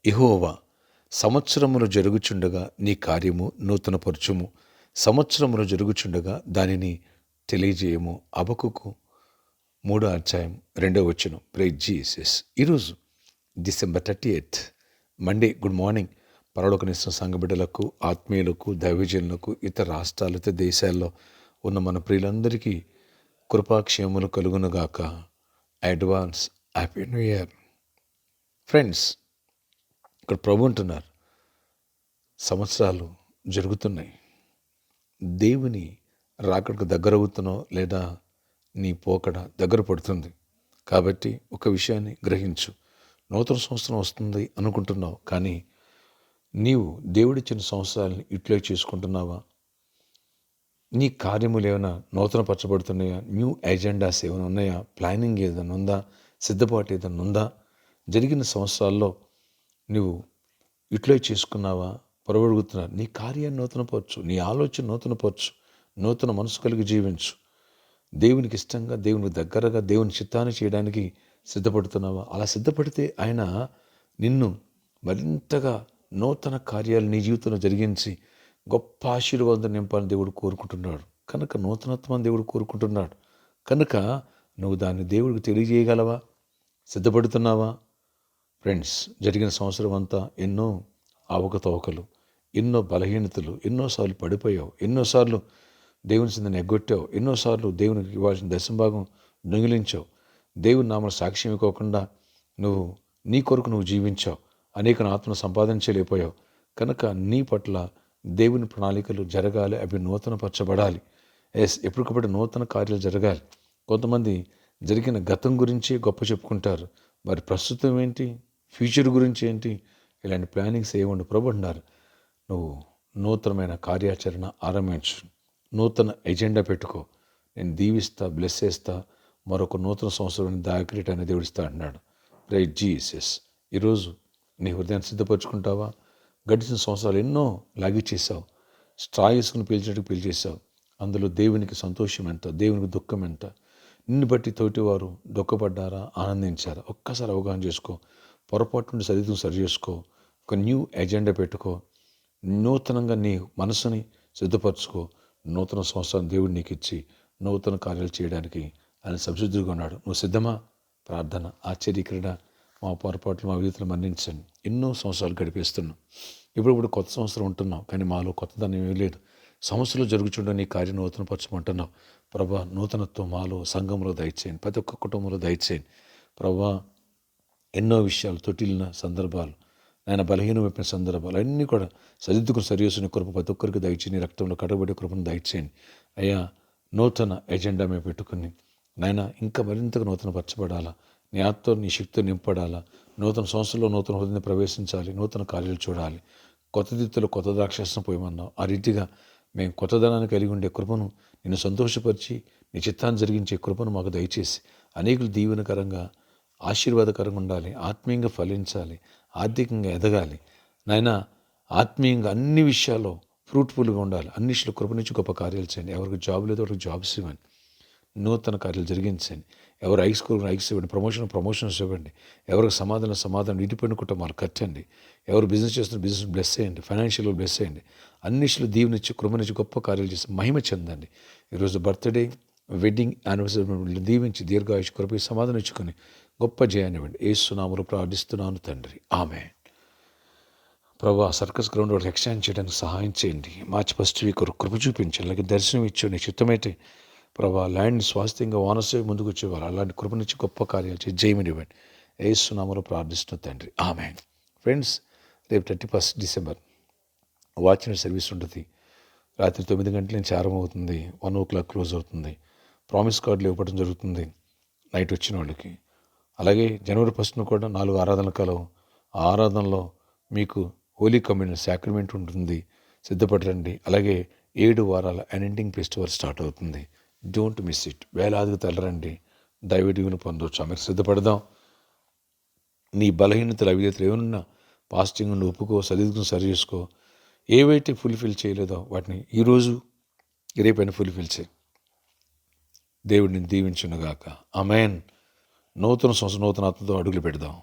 యెహోవా సంవత్సరములు జరుగుచుండగా నీ కార్యము నూతనపరచుము, సంవత్సరములు జరుగుచుండగా దానిని తెలియజేయము. హబక్కూకు 3:2. Praise Jesus. ఈరోజు డిసెంబర్ 30 మండే. Good morning. పరలోకనిస్తున్న సంఘ బిడ్డలకు, ఆత్మీయులకు, దైవజనులకు, ఇతర రాష్ట్రాలు, ఇతర దేశాల్లో ఉన్న మన ప్రియులందరికీ కృపాక్షేమములు కలుగునుగాక. Advance happy new year. Friends, ఇక్కడ ప్రభు అంటున్నారు, సంవత్సరాలు జరుగుతున్నాయి. దేవుని రాకడకు దగ్గర అవుతున్నావు, లేదా నీ పోకడ దగ్గర పడుతుంది. కాబట్టి ఒక విషయాన్ని గ్రహించు. నూతన సంవత్సరం వస్తుంది అనుకుంటున్నావు, కానీ నీవు దేవుడిచ్చిన సంవత్సరాలని యూటిలైజ్ చేసుకుంటున్నావా? నీ కార్యములు ఏమైనా నూతనపరచబడుతున్నాయా? న్యూ ఎజెండాస్ ఏమైనా ఉన్నాయా? ప్లానింగ్ ఏదైనా ఉందా? సిద్ధపాటు ఏదైనా ఉందా? జరిగిన సంవత్సరాల్లో నువ్వు యూటిలైజ్ చేసుకున్నావా? పొరబడుగుతున్నారు. నీ కార్యాన్ని నూతనపరచు, నీ ఆలోచన నూతనపరచు, నూతన మనసు కలిగి జీవించు. దేవునికి ఇష్టంగా, దేవునికి దగ్గరగా, దేవుని చిత్తాన్ని చేయడానికి సిద్ధపడుతున్నావా? అలా సిద్ధపడితే ఆయన నిన్ను మరింతగా నూతన కార్యాలు నీ జీవితంలో జరిగించి గొప్ప ఆశీర్వాదం నింపాలని దేవుడు కోరుకుంటున్నాడు. కనుక నూతనత్వం దేవుడు కోరుకుంటున్నాడు. కనుక నువ్వు దాన్ని దేవుడికి తెలియజేయగలవా? సిద్ధపడుతున్నావా? ఫ్రెండ్స్, జరిగిన సంవత్సరం అంతా ఎన్నో అవకతవకలు, ఎన్నో బలహీనతలు, ఎన్నోసార్లు పడిపోయావు, ఎన్నోసార్లు దేవుని చిందని ఎగ్గొట్టావు, ఎన్నోసార్లు దేవునికి ఇవ్వాల్సిన దశంభాగం దొంగిలించావు, దేవుని నామను సాక్ష్యం ఇవ్వకుండా నువ్వు నీ కొరకు నువ్వు జీవించావు, అనేక ఆత్మను సంపాదించలేకపోయావు. కనుక నీ పట్ల దేవుని ప్రణాళికలు జరగాలి, అవి నూతనపరచబడాలి. ఎప్పటికప్పుడు నూతన కార్యాలు జరగాలి. కొంతమంది జరిగిన గతం గురించి గొప్ప చెప్పుకుంటారు, మరి ప్రస్తుతం ఏంటి, ఫ్యూచర్ గురించి ఏంటి, ఇలాంటి ప్లానింగ్స్ ఏముండు. ప్రభు అన్నారు, నువ్వు నూతనమైన కార్యాచరణ ఆరంభించు, నూతన ఎజెండా పెట్టుకో, నేను దీవిస్తా, బ్లెస్ చేస్తా, మరొక నూతన సంవత్సరం దాకిరీటాన్ని దేవుడిస్తా అన్నాడు. Praise Jesus. ఈరోజు నీ హృదయాన్ని సిద్ధపరచుకుంటావా? గడిచిన సంవత్సరాలు ఎన్నో లాగిచ్చేసావు, స్ట్రా వేసుకుని పీల్చేటట్టు పీల్చేసావు. అందులో దేవునికి సంతోషం ఎంత, దేవునికి దుఃఖం ఎంత, నిన్ను బట్టి తోటివారు దుఃఖపడ్డారా, ఆనందించారా? ఒక్కసారి అవగాహన చేసుకో. పొరపాటు నుండి సరి చేసుకో. ఒక న్యూ ఎజెండా పెట్టుకో. నూతనంగా నీ మనసుని సిద్ధపరచుకో. నూతన సంవత్సరం దేవుడు నీకు ఇచ్చి నూతన కార్యాలు చేయడానికి ఆయన సంసిద్ధుడిగా ఉన్నాడు. నువ్వు సిద్ధమా? ప్రార్థన. ఆశ్చర్యక్రీడ. మా పొరపాట్లు, మా విధులు మన్నించండి. ఎన్నో సంవత్సరాలు గడిపేస్తున్నాం. ఇప్పుడు కొత్త సంవత్సరం ఉంటున్నాం, కానీ మాలో కొత్తదనం ఏమీ లేదు. సంవత్సరాలు జరుగుతుండే నీ కార్యం నూతనపరచమంటున్నావు. ప్రభా, నూతనత్వం మాలో, సంఘంలో దయచేయండి, ప్రతి ఒక్క కుటుంబంలో దయచేయండి. ప్రభా, ఎన్నో విషయాలు తొట్టిల్లిన సందర్భాలు, ఆయన బలహీనమైపోయిన సందర్భాలు అన్నీ కూడా సరిదిద్దుకుని సరిచేసిన కృప ప్రతి ఒక్కరికి దయచేయండి. రక్తంలో కడగబడే కృపను దయచేయండి. అయ్యా, నూతన ఎజెండా మేము పెట్టుకుని నాయన ఇంకా మరింతగా నూతనపరచబడాలా, నీ ఆత్మతో నీ శక్తితో నింపడాలా, నూతన సంవత్సరంలో నూతన హృదయాన్ని ప్రవేశించాలి, నూతన కార్యాలు చూడాలి. కొత్త దిత్తులు కొత్త ద్రాక్షరసం పోయమన్నావు. ఆ రీతిగా మేము కొత్తదనాన్ని కలిగి ఉండే కృపను, నిన్ను సంతోషపరిచి నీ చిత్తాన్ని జరిగించే కృపను మాకు దయచేసి అనేకులు దీవెనకరంగా, ఆశీర్వాదకరంగా ఉండాలి, ఆత్మీయంగా ఫలించాలి, ఆర్థికంగా ఎదగాలి. నాయన ఆత్మీయంగా అన్ని విషయాల్లో ఫ్రూట్ఫుల్గా ఉండాలి. అన్నిటిలో కృప నుంచి గొప్ప కార్యాలు చేయండి. ఎవరికి జాబ్ లేదో వారికి జాబ్స్ ఇవ్వండి, నూతన కార్యాలు జరిగించండి. ఎవరు ఐక్స్ ఇవ్వండి, ప్రమోషన్స్ ఇవ్వండి. ఎవరికి సమాధానం ఇండిపెండెంట్ కుటుంబాలు కట్టండి. ఎవరు బిజినెస్ చేస్తున్న బిజినెస్ బ్లెస్ చేయండి, ఫైనాన్షియల్గా బ్లెస్ చేయండి. అన్నిటిలో దీవెనిచ్చి కృపనిచ్చి గొప్ప కార్యాలు చేసి మహిమ చెందండి. ఈరోజు బర్త్డే, వెడ్డింగ్ యానివర్సరీ దీవించి దీర్ఘాయుష్ కృప సమాధానం ఇచ్చుకొని గొప్ప జయాన్ని ఇవ్వండి. యేసు నామములో ప్రార్థిస్తున్నాను తండ్రి, ఆమేన్. ప్రభా, సర్కస్ గ్రౌండ్ వాళ్ళకి ఎక్స్చేంజ్ చేయడానికి సహాయం చేయండి. మార్చి 1 కొరకు కృప చూపించండి. అలాగే దర్శనం ఇచ్చు, నీ చిత్తమైతే ప్రభా ల్యాండ్ స్వాస్థ్యంగా వానసే ముందుకు వచ్చేవారు. అలాంటి కృప నుంచి గొప్ప కార్యాలు చేసి జయమినివ్వండి. యేసు నామములో ప్రార్థిస్తున్న తండ్రి, ఆమేన్. ఫ్రెండ్స్, రేపు 31 డిసెంబర్ వాచ్మెన్ సర్వీస్ ఉంటుంది. రాత్రి 9 గంటల నుంచి ఆరంభమవుతుంది, 1 o'clock క్లోజ్ అవుతుంది. ప్రామిస్ కార్డులు ఇవ్వడం జరుగుతుంది నైట్ వచ్చిన వాళ్ళకి. అలాగే జనవరి 1 కూడా 4 ఆరాధనల కలవు. ఆ ఆరాధనలో మీకు హోలీ కమ్యూనియన్ సాక్రిమెంట్ ఉంటుంది, సిద్ధపడరండి. అలాగే 7 వారాల అనెండింగ్ ఫెస్టివల్ స్టార్ట్ అవుతుంది. Don't miss it. వేలాదిగా తల్లరండి, దైవదీవుని పొందవచ్చు. ఆమెకు సిద్ధపడదాం. నీ బలహీనతలు, అవిధేతలు ఏమన్నా పాస్టింగ్ నుండి ఒప్పుకో, సరిదిద్దుకుని సరి చేసుకో. ఏవైతే ఫుల్ఫిల్ చేయలేదో వాటిని ఈరోజు రేపైనా ఫుల్ఫిల్ చేయి. దేవుడిని దీవించునుగాక. ఆమేన్. నూతన సంవత్సరం నూతన ఆత్మతో అడుగులు పెడదాం.